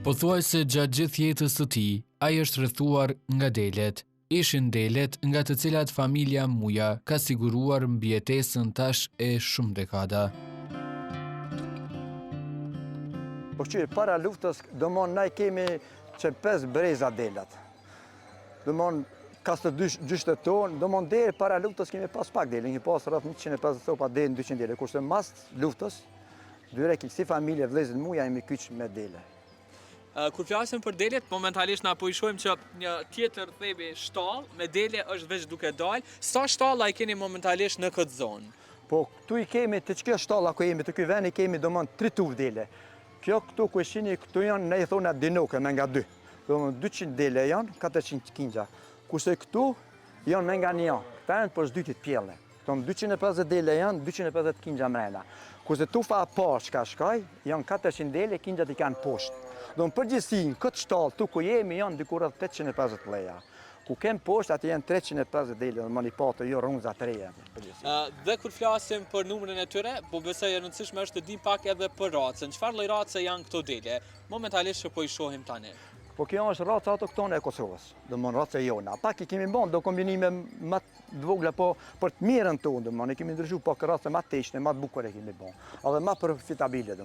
Pothuajse gjatë gjithë jetës së tij, ai është rrethuar nga delet. Ishin delet nga të cilat familja Muja ka siguruar mbijetesën tash e shumë dekada. Po qyre, para luftës, na kemi që 5 breza delat. Ka së gjyshtet tonë, deri para luftës kemi pas pak dele, kemi pas rreth 150 thopa dele, 200 dele, kurse mas luftës, si familje vëllezërit Muja jemi kyç me dele. Kur flasim për delet, momentalisht na po i shohim që një tjetër themi shtall me dele është veç duke dalë. Sa shtalla i keni momentalisht në këtë zonë? Po këtu i kemi të kjo shtalla ku jemi, të ky vend i kemi 3 tuv dele. Kjo këtu ku shihni, këtu janë, ne i thona dinoke me nga 2. 200 dele janë, 400 kingja. Kurse këtu janë me nga 1, këta janë për zdytit pjelle. 250 dele janë, 250 kingja mrena. Kurse tufa parë çka shkaj, janë 400 dele, kingjat i kanë poshtë. Përgjithësi, këtë shtallë tu ku jemi janë diku rreth 850 leja. Ku kem poshtë aty janë 350 dele, i pato jo rrungza të reja. Dhe kur flasim për numrin e tyre, po besoj e rëndësishme është të dim pak edhe për racën. Çfarë lloj race janë këto dele? Momentalisht që po i shohim tani. Po kjo është raca autoktone e Kosovës, raca jona. Pak i kemi bën do kombinime më të vogla, po për të mirën tonë, e kemi ndryshuar pak race më të teshme, më të bukura kemi bën. Edhe më profitabile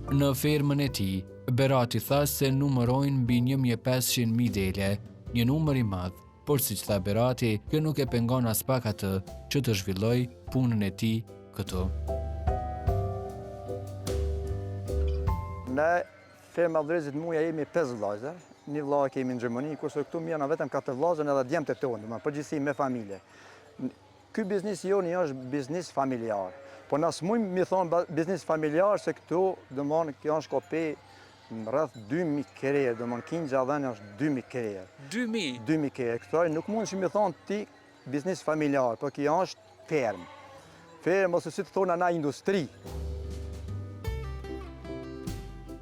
Në fermën e tij, Berati tha se numërojnë mbi 1500.000 dele, një numër i madh, por siç tha Berati, kjo nuk e pengon as pak atë që të zhvilloj punën e tij këtu. Ne ferma vëllezërit Muja jemi 5 vllazër, një vëllai kemi në Gjermani, kurse këtu janë vetëm 4 vllazër edhe djemtë tonë, përgjithësi me familje. Ky biznes joni është biznes familjar. Po na smujmë mi thonë biznes familjar se këtu, kjo është kopi rreth 2000 krejer, kingja dhënë është 2000 krejer. 2000? 2000 krejer. Këto nuk mund që mi thonë ti biznes familjar, po kjo është fermë. Fermë ose si të thonë ana industri.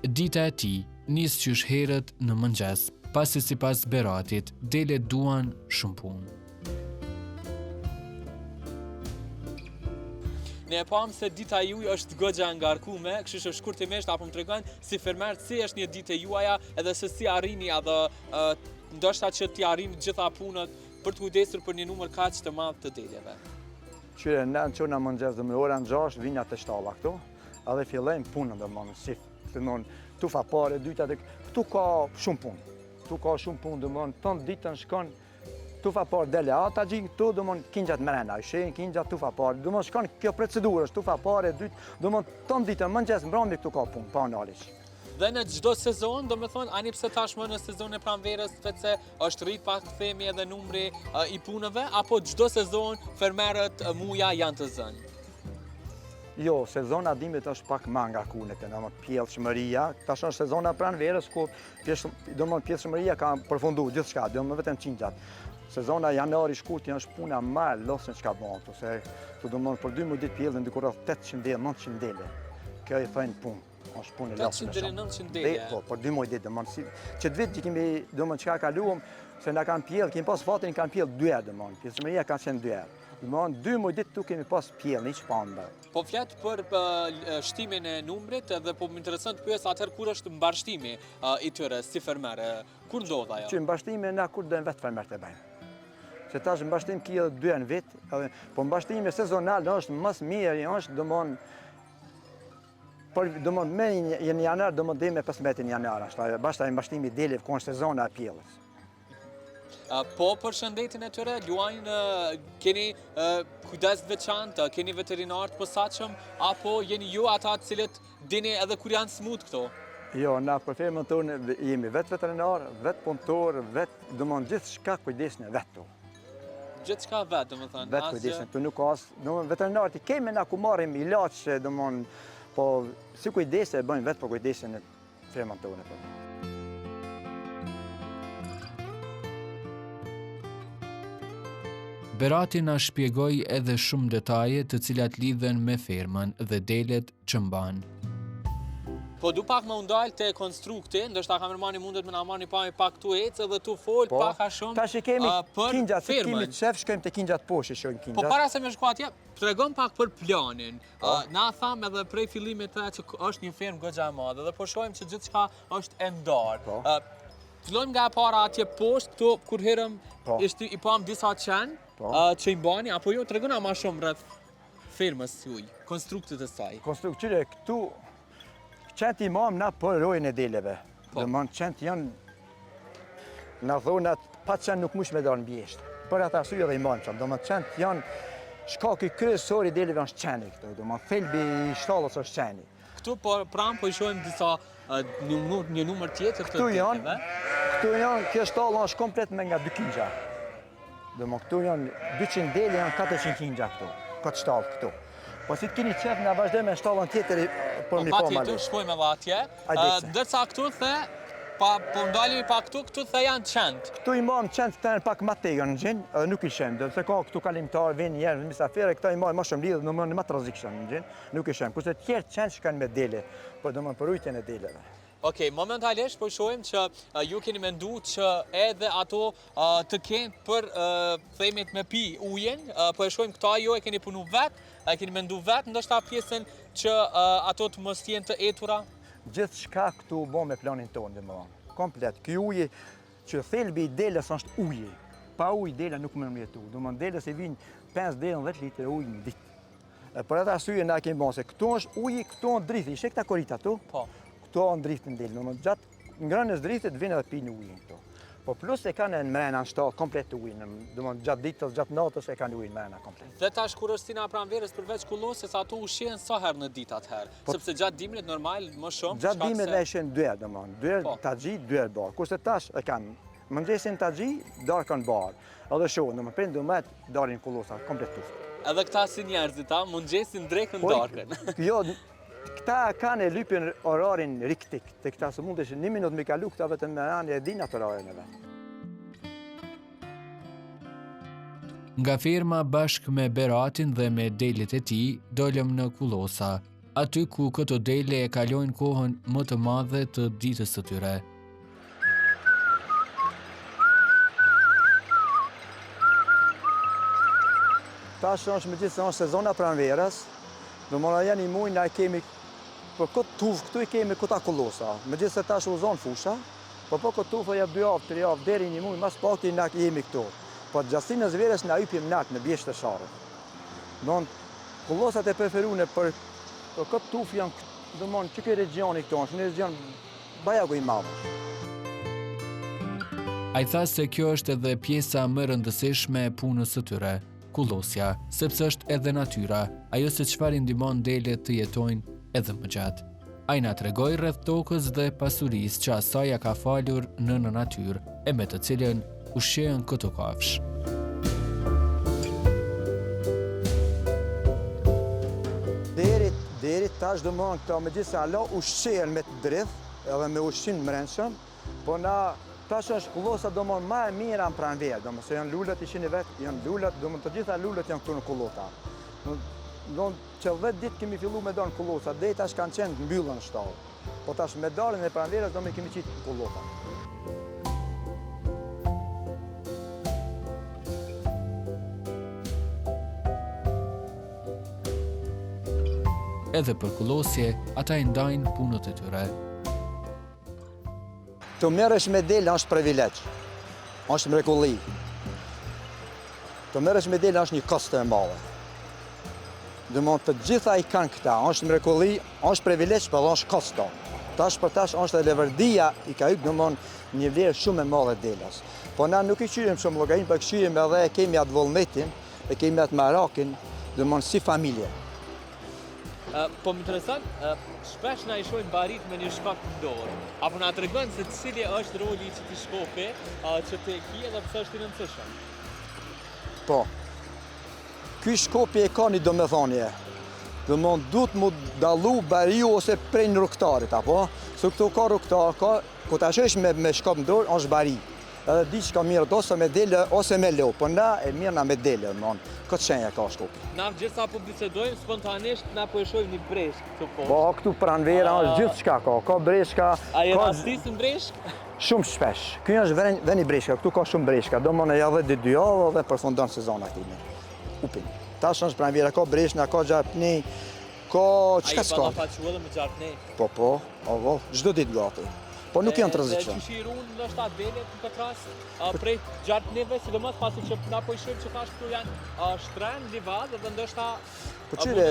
Dita e tij nis qysh herët në mëngjes, pasi sipas Beratit, delet duan shumë punë. Ne e pam se dita juaj është goxha ngarkume, kështu që shkurtimisht apo më tregon si fermer si është një ditë juaja edhe se si arrini edhe ndoshta që t'i arrini gjitha punët për të kujdesur për një numër kaq të madh të deleve. Qyre, ne në qona mëngjes dhe me orën 6 vinja të shtalla këtu, edhe fillojmë punën si tufa pare, dyta, këtu ka shumë punë. Këtu ka shumë punë, tonë ditën shkon tufa parë dele ata gjikë, tu kingjat mrena, shenë kingjat tufa parë, shkon kjo procedurë është tufa parë, dytë, tonë ditën mëngjes mbrëmje këtu ka punë, pa analish. Dhe në çdo sezon, ani pse tashmë në sezon e pranverës, se është rrit pak themi edhe numri i punëve, apo çdo sezon fermerët Muja janë të zënë? Jo, sezona dimit është pak më ngarkuar këtu, pjellshmëria, tash është sezona pranverës ku pjellshmëria ka përfunduar gjithçka, vetëm kingjat. Sezona janari shkurti është puna më losën çka bën, se për 12 ditë pjellën diku rreth 800 dele, 900 dele. Kjo i thënë punë, është punë e losën. 800 deri 900 dele. Po, për 12 ditë, që të vit që kemi çka kaluam, se na kanë pjellë, kemi pas fatin kanë pjellë 2 herë, pjellshmëria ka qenë 2 herë. 12 ditë tu kemi pas pjellë, hiç pa ndër. Po flet për shtimin e numrit dhe po më intereson të pyes atëherë kur është mbarshtimi i tyre si fermerë, kur ndodh ajo? Që mbarshtimi na kur do vetë fermerët e bëjnë. Se tash mbashtim kjo 2 në vit, po mbashtimi sezonal është më mirë, është me në janar, dhe me 15 janar, bashkë mbashtimi dele ku është sezona e pjellës. Po për shëndetin e tyre, luajnë, keni kujdes veçantë, keni veterinarë të posaçëm, apo jeni ju ata të cilët dini edhe kur janë smut këto? Jo, na për fermën tonë jemi vetë veterinar, vetë punëtor, gjithë shka kujdesin e vetë tu. Gjithë shka vetë, Vetë kujdesin, tu nuk ka asë, veterinarët i kemi na ku marrim ilaç, po si kujdese e bëjmë vetë për kujdesin e fermën tonë. Berati na shpjegoi edhe shumë detaje të cilat lidhen me fermën dhe delet që mban. Po du pak më ndalë të konstrukti, ndështë kamermani mundet me na marrni pak tu ecë dhe tu fol pak a shumë tash kemi për kingjat, firmën. kemi shef, shkojmë te kingjat poshtë, shohim kingjat. Po para se me shku atje, tregon pak për planin. Na tham edhe prej fillimit të që është një firmë goxha e madhe dhe po shohim që gjithçka është e ndarë. Fillojmë nga para atje poshtë, këtu kur herëm i pam disa qenë që i mbani, apo jo tregona më shumë rreth firmës juaj, konstruktit të saj. Konstruktyre këtu qënt i mam na për rojën e deleve. Domthon qënt janë na thonë pa qenë nuk mush me dalë mbjesht. Për atë arsye edhe i mam çam. Domthon qënt janë shkaku kryesor i deleve është qeni këtu. Domthon thelbi i shtallës është qeni. Këtu po pranë po i shohim disa një numër tjetër të deleve. Këtu janë kjo shtallë është komplet me nga 2 kingja. Domthon këtu janë 200 dele, janë 400 kingja këtu. Këtë shtallë këtu. Po si të keni qef në vazhdojmë me shtallën tjetër për mi po malu. Patjetër, shkojmë edhe atje. Ndërsa këtu the, po ndalemi pak këtu the janë qend. Këtu i mam qend të pak ma tegën në gjenë, edhe nuk i shem. Dhe se ka këtu kalimtar, vinë njerë, misafire, këta i mam ma shumë lidhë, në ma të razikshëm në gjenë, nuk i shem. Kurse tjerë qend që kanë me dele, për ujtjen e deleve. Okej, momentalisht po shohim që ju keni mendu që edhe ato të kenë për themit me pi ujin, po e shohim këta jo e keni punu vetë, e keni mendu vetë, ndoshta pjesën që ato të mos jenë të etura? Gjithë shka këtu bo me planin tonë, dhe më dhamë. Komplet, kjo uji që thelbi i deles është uji. Pa uj dele nuk më nëmjetu. Dhe më deles e vinë 5-10 litre ujë në ditë. Për atë arsye na kemi bon se këtu është uji, këtu është drithi. Ishe këta korita tu? Po. Këtu është drithi në delë. Gjatë ngrënës drithit vinë edhe pinë ujin këtu. Po plus e kanë në mrena në shtallë komplet ujin. Gjatë ditës, gjatë natës e kanë ujin mrena komplet. Dhe tash kur është stina pranverës përveç kullosjes, ato ushqehen sa herë në ditë atëherë? Sepse gjatë dimrit normal më shumë. Gjatë dimrit ne ishen 2 herë, domethënë, 2 herë taxhi, 2 herë bar. Kurse tash e kanë mëngjesin taxhi, darkën bar. Edhe shohën, domethënë prej 12 dalin kullosa komplet tuftë. Edhe këta si njerëzit, mëngjesin drekën darkën. Jo, këta kanë e lypin orarin riktik. Te këta së mundesh 1 minutë me kalu këta vetëm me anë e din atë orarin e vet. Nga firma bashkë me Beratin dhe me delet e tij, dolëm në Kullosa, aty ku këto dele e kalojnë kohën më të madhe të ditës së tyre. Tash është me gjithë se është sezona pranverës, do mëna janë i muj, na kemi, për këtë tufë këtu i kemi këta Kullosa, me gjithë se tash u zonë fusha, po këtë tufë ja 2 javë, 3 javë, deri një muj, mas paki na jemi këtu. Po gjastin e zverës na ypim natë në bjeshtë të sharët. Don Kullosat e preferune për këtë tufë janë, do mënë që këtë regioni këto është, një region bajagu i madhë. Ai tha se kjo është edhe pjesa më rëndësishme e punës së tyre, kullosja, sepse është edhe natyra, ajo se çfarë i ndihmon delet të jetojnë edhe më gjatë. Ai na tregoi rreth tokës dhe pasurisë që asaj ja ka falur në natyrë, e me të cilën ushqehen këto kafsh. Deri tash do mënë këta me gjithë se alo ushqehen me të drith, edhe me ushqim mrenshëm, po na tash është Kullosa do mënë ma e mira në pranverë, do mënë se janë lullet i shini vetë, janë lullet, do mënë të gjitha lullet janë këtu në Kullota. Do që 10 ditë kemi fillu me do në Kullosa, dhe tash kanë qenë mbyllën shtallë, po tash me dalën e pranverës do me kemi qitë në Kullota. Edhe për kullosje, ata i ndajnë punët e tyre. Të merresh me delë është privilegj, është mrekulli. Të merresh me delë është një koste e madhe. Domethënë të gjitha i kanë këta, është mrekulli, është privilegj, por është kosto. Tash për tash është edhe vërdia i ka hyrë domethënë një vlerë shumë e madhe delës. Po na nuk i qyrim shumë llogarin, por qyrim edhe kemi atë vullnetin, e kemi atë marakin, domethënë si familje. Po më intereson, shpesh na i shohim barit me një shkak të dorë. Apo na tregon se cili është roli që ti shkopi, që ti e ki edhe pse është i rëndësishëm. Po. Ky shkopi e ka një domethënie. Domthon duhet mu dallu bariu ose prej rrugtarit apo? Se këtu ka rrugtar, ku ta shesh me shkop në dorë është bari. edhe diçka mirë ose me dele ose me leu, po na e mirë na me dele, këtë shenja ka shkupi. Na gjithsa po bisedojmë spontanisht na po e shohim një breshk këtu poshtë. Po këtu pranë vera është gjithçka ka breshka. A je rastis në breshk? Shumë shpesh. Ky është veni breshka, këtu ka shumë breshka. Domthonë ja 2 javë dhe përfundon sezoni këtu. Upin. Tash është pranë vera ka breshka, ka xharpni, ka çka s'ka. Ai ballafaqua edhe me xharpni. Po, çdo ditë gati. Po nuk janë të rrezikshëm. Çishirun ndoshta dele në këtë rast, prej xharpnive, sidomos pasi që na po i shohim që tash këtu janë shtren, livad dhe ndoshta Po qire,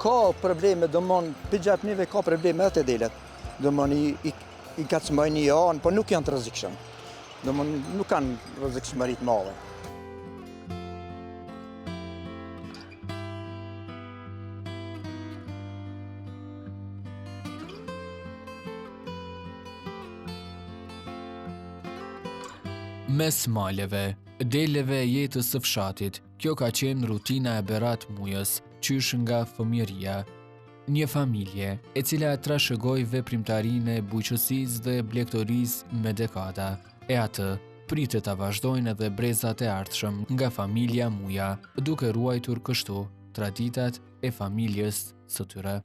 ka probleme, domon, për xharpnive ka probleme edhe të delet. Domon, i kacmojnë një anë, po nuk janë të rrezikshëm. Domon, nuk kanë rrezikshmëri të madhe. Mes maleve, deleve jetës së fshatit, kjo ka qenë rutina e Berat Mujës, qysh nga fëmijëria. Një familje e cila trashëgoi veprimtarinë e bujqësisë dhe blegtorisë me dekada, e atë pritet ta vazhdojnë edhe brezat e ardhshëm nga familja Muja, duke ruajtur kështu traditat e familjes së tyre.